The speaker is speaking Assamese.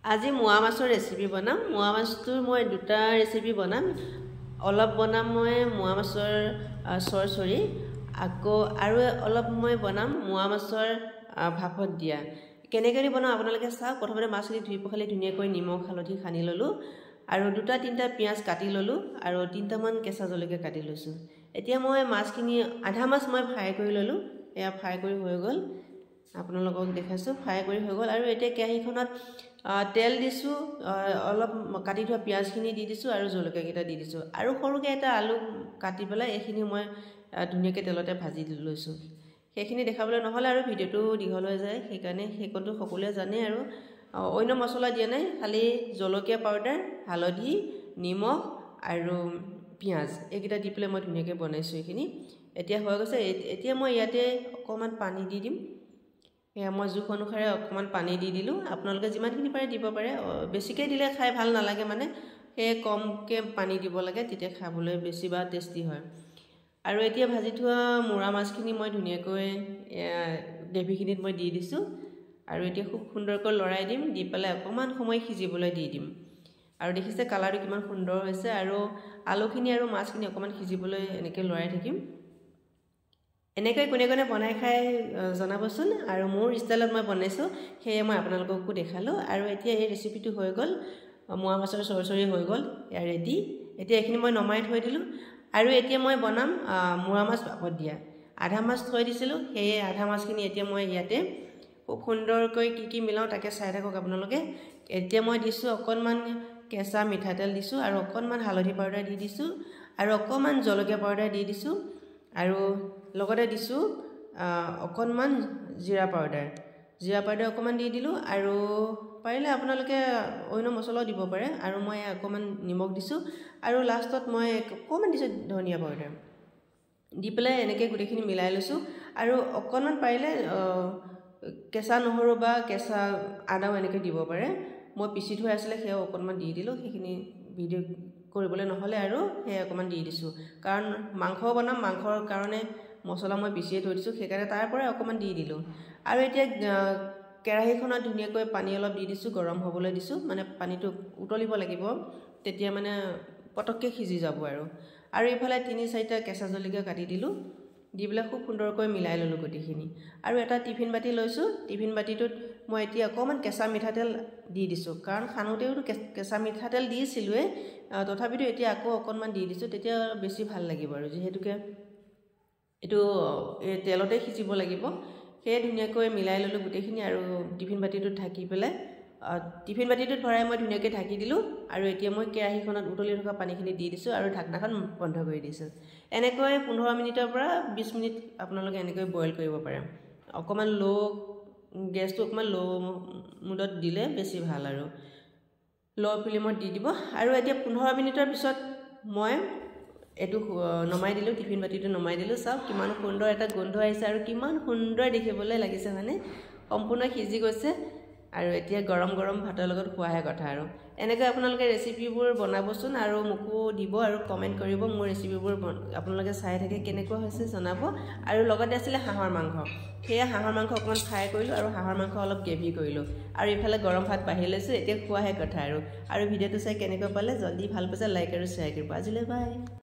আজি মোৱা মাছৰ ৰেচিপি বনাম। মোৱা মাছটো মই দুটা ৰেচিপি বনাম। অলপ বনাম মই মোৱা মাছৰ চৰচৰি, আকৌ আৰু অলপ মই বনাম মোৱা মাছৰ ভাপত দিয়া। কেনেকৈ বনাম আপোনালোকে চাওক। প্ৰথমতে মাছখিনি ধুই পখালি ধুনীয়াকৈ নিমখ হালধি সানি ল'লোঁ আৰু দুটা তিনিটা পিঁয়াজ কাটি ল'লোঁ আৰু 3টামান কেঁচা জলকীয়া কাটি লৈছোঁ। এতিয়া মই মাছখিনি আধা মাছ মই ফ্ৰাই কৰি ল'লোঁ। এয়া ফ্ৰাই কৰি হৈ গ'ল, আপোনালোকক দেখাইছোঁ। ফ্ৰাই কৰি হৈ গ'ল আৰু এতিয়া কেৰাহীখনত তেল দিছোঁ, অলপ কাটি থোৱা পিঁয়াজখিনি দি দিছোঁ আৰু জলকীয়াকেইটা দি দিছোঁ আৰু সৰুকৈ এটা আলু কাটি পেলাই এইখিনি মই ধুনীয়াকৈ তেলতে ভাজি লৈছোঁ। সেইখিনি দেখাবলৈ নহ'লে আৰু ভিডিঅ'টো দীঘল হৈ যায়, সেইকাৰণে সেইকণটো সকলোৱে জানে আৰু অন্য মছলা দিয়া নাই, খালি জলকীয়া পাউডাৰ, হালধি, নিমখ আৰু পিঁয়াজ এইকেইটা দি পেলাই মই ধুনীয়াকৈ বনাইছোঁ। এইখিনি এতিয়া হৈ গৈছে। এতিয়া মই ইয়াতে অকণমান পানী দি দিম। এয়া মই জোখ অনুসাৰে অকণমান পানী দি দিলোঁ। আপোনালোকে যিমানখিনি পাৰে দিব পাৰে, বেছিকৈ দিলে খাই ভাল নালাগে, মানে সেয়ে কমকৈ পানী দিব লাগে, তেতিয়া খাবলৈ বেছি বা টেষ্টি হয়। আৰু এতিয়া ভাজি থোৱা মোৱা মাছখিনি মই ধুনীয়াকৈ গ্ৰেভিখিনিত মই দি দিছোঁ আৰু এতিয়া খুব সুন্দৰকৈ লৰাই দিম। দি পেলাই অকণমান সময় সিজিবলৈ দি দিম। আৰু দেখিছে কালাৰটো কিমান সুন্দৰ হৈছে। আৰু আলুখিনি আৰু মাছখিনি অকণমান সিজিবলৈ এনেকৈ লৰাই থাকিম। এনেকৈ কোনে কোনে বনাই খাই জনাবচোন। আৰু মোৰ ষ্টাইলত মই বনাইছোঁ, সেয়ে মই আপোনালোককো দেখালোঁ। আৰু এতিয়া এই ৰেচিপিটো হৈ গ'ল, মোৱা মাছৰ চৰচৰি হৈ গ'ল, এয়া ৰেডি। এতিয়া এইখিনি মই নমাই থৈ দিলোঁ আৰু এতিয়া মই বনাম মোৱা মাছ ভাপত দিয়া। আধা মাছ থৈ দিছিলোঁ, সেয়ে আধা মাছখিনি এতিয়া মই ইয়াতে খুব সুন্দৰকৈ কি মিলাওঁ তাকে চাই থাকক আপোনালোকে। এতিয়া মই দিছোঁ অকণমান কেঁচা মিঠাতেল দিছোঁ আৰু অকণমান হালধি পাউডাৰ দি দিছোঁ আৰু অকণমান জলকীয়া পাউডাৰ দি দিছোঁ আৰু লগতে দিছোঁ অকণমান জিৰা পাউডাৰ অকণমান দি দিলোঁ আৰু পাৰিলে আপোনালোকে অন্য মছলাও দিব পাৰে। আৰু মই অকণমান নিমখ দিছোঁ আৰু লাষ্টত মই অকণমান দিছোঁ ধনিয়া পাউডাৰ দি পেলাই এনেকৈ গোটেইখিনি মিলাই লৈছোঁ। আৰু অকণমান পাৰিলে কেঁচা নহৰু বা কেঁচা আদাও এনেকৈ দিব পাৰে। মই পিচি থোৱা আছিলে, সেয়াও অকণমান দি দিলোঁ। সেইখিনি ভিডিঅ' কৰিবলৈ নহ'লে আৰু সেয়া অকণমান দি দিছোঁ, কাৰণ মাংসও বনাম, মাংসৰ কাৰণে মছলা মই পিচিয়ে থৈ দিছোঁ, সেইকাৰণে তাৰ পৰাই অকণমান দি দিলোঁ। আৰু এতিয়া কেৰাহীখনত ধুনীয়াকৈ পানী অলপ দি দিছোঁ, গৰম হ'বলৈ দিছোঁ। মানে পানীটো উতলিব লাগিব, তেতিয়া মানে পটককৈ সিজি যাব। আৰু ইফালে 3-4টা কেঁচা জলকীয়া কাটি দিলোঁ, দি পেলাই খুব সুন্দৰকৈ মিলাই ল'লোঁ গোটেইখিনি। আৰু এটা টিফিন বাতি লৈছোঁ, টিফিন বাতিটোত মই এতিয়া অকণমান কেঁচা মিঠাতেল দি দিছোঁ, কাৰণ খানোতেওতো কেঁচা মিঠাতেল দিছিলোঁৱেই, তথাপিতো এতিয়া আকৌ অকণমান দি দিছোঁ, তেতিয়া বেছি ভাল লাগিব। আৰু যিহেতুকে এইটো এই তেলতে সিজিব লাগিব, সেয়ে ধুনীয়াকৈ মিলাই ল'লোঁ গোটেইখিনি। আৰু টিফিন বাতিটোত ঢাকি পেলাই টিফিন বাতিটোত ভৰাই মই ধুনীয়াকৈ ঢাকি দিলোঁ। আৰু এতিয়া মই কেৰাহীখনত উতলি থকা পানীখিনি দি দিছোঁ আৰু ঢাকনাখন বন্ধ কৰি দিছোঁ। এনেকৈ 15 মিনিটৰ পৰা 20 মিনিট আপোনালোকে এনেকৈ বইল কৰিব পাৰে। অকণমান গেছটো অকণমান মুডত দিলে বেছি ভাল, আৰু ফ্লেমত দি দিব। আৰু এতিয়া 15 মিনিটৰ পিছত মই এইটো নমাই দিলোঁ, টিফিন বাতিটো নমাই দিলোঁ। চাওক কিমান সুন্দৰ এটা গোন্ধ আহিছে আৰু কিমান সুন্দৰ দেখিবলৈ লাগিছে, মানে সম্পূৰ্ণ সিজি গৈছে। আৰু এতিয়া গৰম গৰম ভাতৰ লগত খোৱাহে কথা। আৰু এনেকৈ আপোনালোকে ৰেচিপিবোৰ বনাবচোন আৰু মোকো দিব আৰু কমেণ্ট কৰিব। মোৰ ৰেচিপিবোৰ আপোনালোকে চাই থাকে কেনেকুৱা হৈছে জনাব। আৰু লগতে আছিলে হাঁহৰ মাংস, সেয়া হাঁহৰ মাংস অকণমান ফ্ৰাই কৰিলোঁ আৰু হাঁহৰ মাংস অলপ গ্ৰেভি কৰিলোঁ। আৰু ইফালে গৰম ভাত বাঢ়ি লৈছোঁ, এতিয়া খোৱাহে কথা। আৰু ভিডিঅ'টো চাই কেনেকুৱা পালে, জলদি ভাল পাইছে লাইক আৰু শ্বেয়াৰ কৰিব। আজিলৈ বাই।